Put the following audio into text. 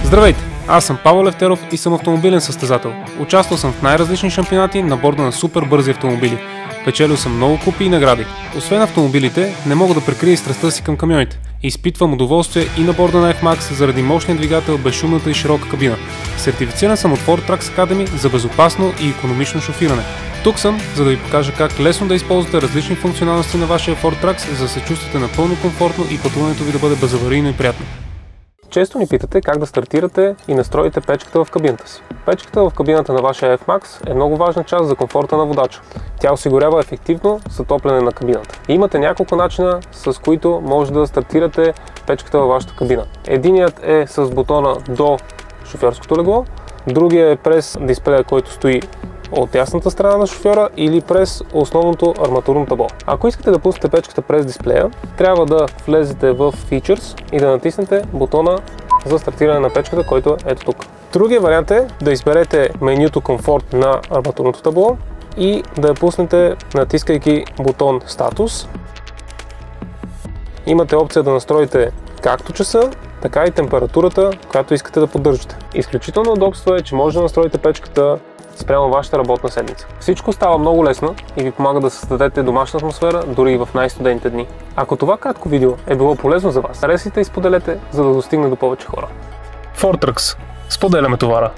Здравейте! Аз съм Павел Левтеров и съм автомобилен състезател. Участвал съм в най-различни шампионати на борда на супер бързи автомобили. Печелил съм много купи и награди. Освен автомобилите, не мога да прикрия и страстта си към камионите. Изпитвам удоволствие и на борда на F-Max заради мощния двигател, безшумната и широка кабина. Сертифициран съм от Ford Trucks Academy за безопасно и икономично шофиране. Тук съм, за да ви покажа как лесно да използвате различни функционалности на вашия Ford Trucks, за да се чувствате напълно комфортно и пътуването ви да бъде безаварийно и приятно. Често ни питате как да стартирате и настроите печката в кабината си. Печката в кабината на вашия F-Max е много важна част за комфорта на водача. Тя осигурява ефективно затопляне на кабината. Имате няколко начина, с които може да стартирате печката във вашата кабина. Единият е с бутона до шофьорското легло, другия е през дисплея, който стои от дясната страна на шофьора или през основното арматурно табло. Ако искате да пуснете печката през дисплея, трябва да влезете в Features и да натиснете бутона за стартиране на печката, който е ето тук. Другия вариант е да изберете менюто комфорт на арматурното табло и да я пуснете, натискайки бутон статус. Имате опция да настроите както часа, така и температурата, която искате да поддържате. Изключително удобство е, че може да настроите печката спрямо вашата работна седмица. Всичко става много лесно и ви помага да създадете домашна атмосфера дори и в най-студените дни. Ако това кратко видео е било полезно за вас, харесайте и споделете, за да достигне до повече хора. Ford Trucks. Споделяме товара.